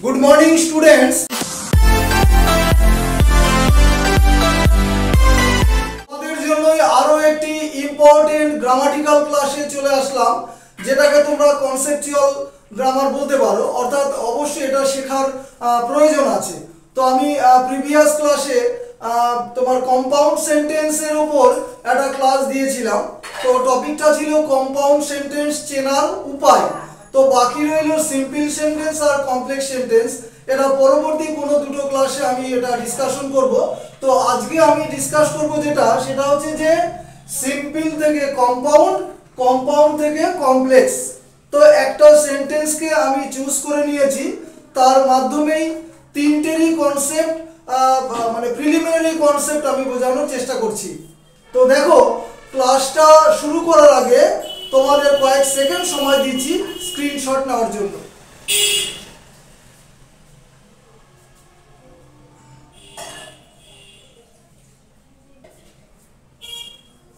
Good morning students. তোমাদের জন্য আরো একটি ইম্পর্টেন্ট গ্রামাটিক্যাল ক্লাসে চলে আসলাম, যেটাকে তোমরা কনসেপচুয়াল গ্রামার বলতে পারো, অর্থাৎ অবশ্যই এটা শেখার প্রয়োজন আছে। তো আমি প্রিভিয়াস ক্লাসে তোমার কম্পাউন্ড সেন্টেন্সের উপর একটা ক্লাস দিয়েছিলাম। তো টপিকটা ছিল কম্পাউন্ড সেন্টেন্স চেনার উপায়। তো বাকি রইল সিম্পল সেন্টেন্স আর কমপ্লেক্স সেন্টেন্স। এটা পরবর্তী কোনো দুটো ক্লাসে আমি এটা ডিসকাশন করব। তো আজকে আমি ডিসকাস করব সেটা হচ্ছে যে সিম্পল থেকে কম্পাউন্ড, কম্পাউন্ড থেকে কমপ্লেক্স। তো একটা সেন্টেন্সকে আমি চুজ করে নিয়েছি, তার মাধ্যমেই তিনটেরই কনসেপ্ট মানে প্রিলিমিনারি কনসেপ্ট আমি বোঝানোর চেষ্টা করছি। তো দেখো, ক্লাসটা শুরু করার আগে তোমাদের কয়েক সেকেন্ড সময় দিচ্ছি স্ক্রিনশট নেওয়ার জন্য।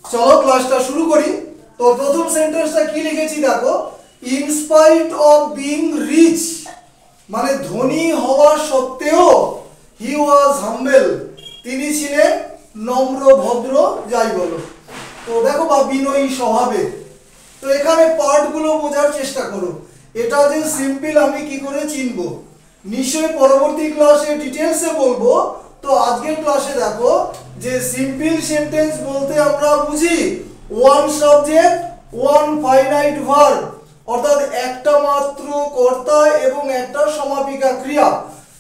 চলো ক্লাসটা শুরু করি। তো প্রথম সেন্টেন্সটা কি লিখেছি দেখো, in spite of being rich, মানে ধনী হওয়া সত্ত্বেও হি ওয়াজ হাম্বল, তিনি ছিলেন নম্র ভদ্র যাই বলো। তো দেখো, বা বিনয়ী স্বভাবের। তো এখানে পার্টগুলো বোঝার চেষ্টা করো। এটা যে সিম্পল আমি কি করে চিনবো, নিশ্চয়ই পরবর্তী ক্লাসে ডিটেলসে বলবো। তো আজকের ক্লাসে দেখো যে সিম্পল সেন্টেন্স বলতে আমরা বুঝি one subject one finite verb, অর্থাৎ একটা মাত্র কর্তা এবং একটা সমাপিকা ক্রিয়া।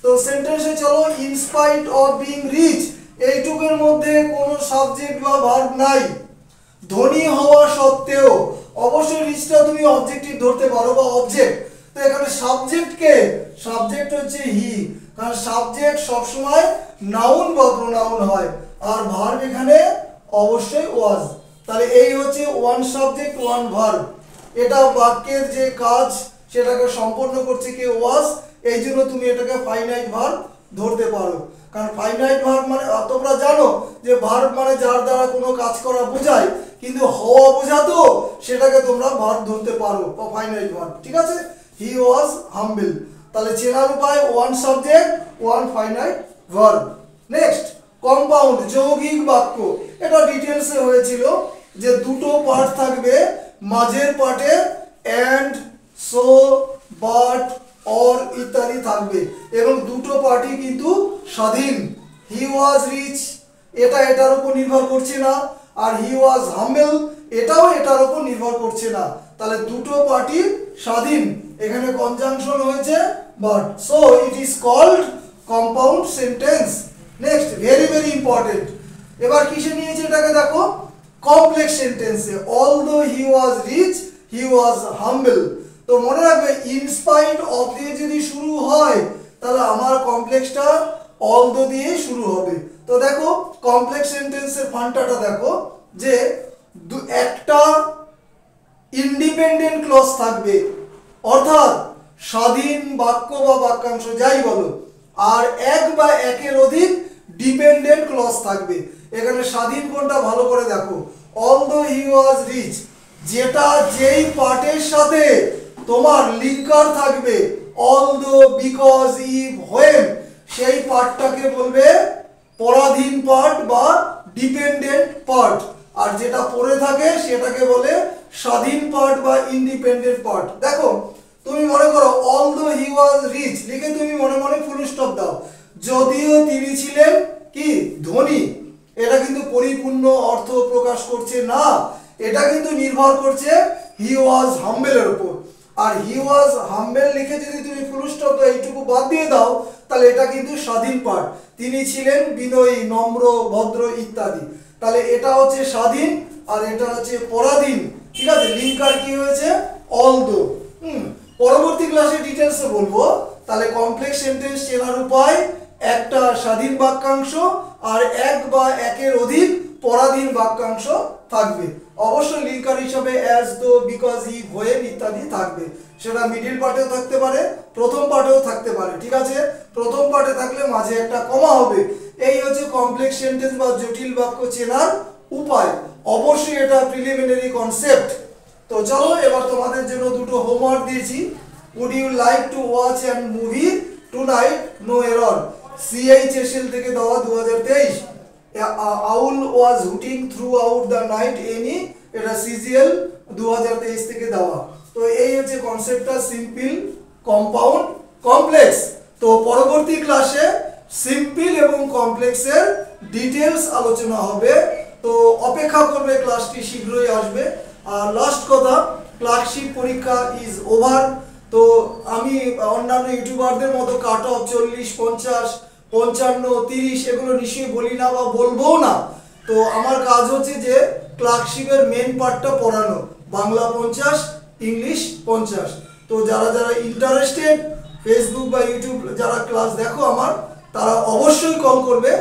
তো সেন্টেন্সে চলো, in spite of being rich, এইটুকুর মধ্যে কোনো সাবজেক্ট বা ভার্ব নাই। ধনী হওয়া সত্ত্বেও, অবশ্যই রিচটা তুমি অবজেক্টিভ ধরতে পারো বা অবজেক্ট। তো এখানে সাবজেক্ট কে, সাবজেক্ট হচ্ছে হি, কারণ সাবজেক্ট সবসময় নাউন বা প্রোনাউন হয়, আর ভার্ব এখানে অবশ্যই ওয়াজ। তাহলে এই হচ্ছে ওয়ান সাবজেক্ট ওয়ান ভার্ব। এটা বাক্যের যে কাজ সেটাকে সম্পন্ন করছে কে, ওয়াজ। এই জন্য তুমি এটাকে ফাইনাইট ভার্ব ধরতে পারো, কারণ ফাইনাইট ভার্ব মানে তোমরা জানো যে ভার্ব মানে যার দ্বারা কোনো কাজ করা বোঝায়, কিন্তু হওয়া বোঝাতো সেটাকে তোমরা ভার্ব ধরতে পারো বা ফাইনাইট ভার্ব। ঠিক আছে, হি ওয়াজ হাম্বল। তাহলে চেনার উপায় one subject one finite verb. Next, compound যৌগিক বাক্য। এটা ডিটেলসে হয়েছিল যে দুটো পার্ট থাকবে, মাঝের পার্টে এন্ড, সো, বাট, অর ইত্যাদি থাকবে, এবং দুটো পার্টই কিন্তু স্বাধীন। হি ওয়াজ রিচ, এটা এটার উপর নির্ভর করছে না, আর হি ওয়াজ হাম্বল, এটাও এটার উপর নির্ভর করছে না। তাহলে দুটো পার্টি স্বাধীন। এখানে কনজাংশন হয়েছে but, so it is called compound sentence. Next, very very important. এবার কিসে নিয়েছে এটাকে দেখো, কমপ্লেক্স সেন্টেন্সে। Although he was rich he was humble. তো মনে রাখবে, ইন স্পাইট অফ দিয়ে যদি শুরু হয় তাহলে আমার কমপ্লেক্সটা অলদো দিয়ে শুরু হবে। তো দেখো, কমপ্লেক্স সেন্টেন্সের ফান্ডাটা দেখো যে একটা ইন্ডিপেন্ডেন্ট ক্লজ থাকবে, অর্থাৎ স্বাধীন বাক্য বা বাক্যাংশ যাই বলো, আর এক বা একের অধিক ডিপেন্ডেন্ট ক্লজ থাকবে। এখানে স্বাধীন কোনটা ভালো করে দেখো, অলদো হি ওয়াজ রিচ, যেটা যেই পার্টের সাথে তোমার লিঙ্কার থাকবে, অলদো, বিকজ, ইফ, হোয়েন, সেই পার্টটাকে বলবে পরাধীন পার্ট বা ডিপেন্ডেন্ট পার্ট, আর যেটা পড়ে থাকে সেটাকে বলে স্বাধীন পার্ট বা ইন্ডিপেন্ডেন্ট পার্ট। দেখো, তুমি মনে করো অলদো হি ওয়াজ রিচ লিখে তুমি মনে মনে ফুল স্টপ দাও, যদিও তিনি ছিলেন কি ধনী। এটা কিন্তু পরিপূর্ণ অর্থ প্রকাশ করছে না, এটা কিন্তু নির্ভর করছে হি ওয়াজ হাম্বলের উপর। আর হি ওয়াজ হাম্বল লিখে যদি তুমি ফুল স্টপ দাও, এইটুকু বাদ দিয়ে দাও, তাহলে এটা কিন্তু স্বাধীন পার্ট। তিনি ছিলেন বিনয়ী, নম্র, ভদ্র ইত্যাদি। তাহলে এটা হচ্ছে স্বাধীন আর এটা হচ্ছে পরাধীন। ঠিক আছে, লিঙ্কার কি হয়েছে, অলদো। পরবর্তী ক্লাসে ডিটেলসে বলবো। তাহলে কমপ্লেক্স সেন্টেন্স চেনার উপায়, একটা স্বাধীন বাক্যাংশ আর এক বা একের অধিক পরাধীন বাক্যাংশ থাকবে। অবশ্যই লিঙ্কার হিসাবে অ্যাজ, দো, বিকজ, ইফ, হোয়েন ইত্যাদি থাকবে। সেটা মিডিল পার্টেও থাকতে পারে, প্রথম পার্টেও থাকতে পারে। ঠিক আছে, প্রথম পার্টে থাকলে মাঝে একটা কমা হবে। এই হচ্ছে কমপ্লেক্স সেন্টেন্স বা জটিল বাক্য চেনার উপায়। অবশ্যই এটা প্রিলিমিনারি কনসেপ্ট। তো চলো, এবার তোমাদের জন্য দুটো হোমওয়ার্ক দিয়েছি। Would you like to watch a movie to CHSL থেকে দেওয়া 2023। Owl was hooting throughout the night any, এটা CGL 2023 থেকে দেওয়া। তো এই হচ্ছে কনসেপ্টটা, সিম্পল, কম্পাউন্ড, কমপ্লেক্স। তো পরবর্তী ক্লাসে সিম্পল এবং কমপ্লেক্সের ডিটেলস আলোচনা হবে। তো অপেক্ষা করবে, ক্লাসটি শীঘ্রই আসবে। আর লাস্ট কথা, ক্লার্কশিপ পরীক্ষা ইজ ওভার। তো আমি অন্যান্য ইউটিউবারদের মতো কাট অফ 40, 50, 55, 30 এগুলো নিশ্চয়ই বলি না বা বলবোও না। তো আমার কাজ হচ্ছে যে ক্লার্কশিপের মেন পার্টটা পড়ানো, বাংলা 50, ইংলিশ 50। তো যারা যারা ইন্টারেস্টেড, ফেসবুক বা ইউটিউব যারা ক্লাস দেখো আমার, তারা অবশ্যই কল করবে।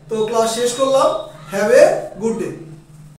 তো ক্লাস শেষ করলাম। Have a good day.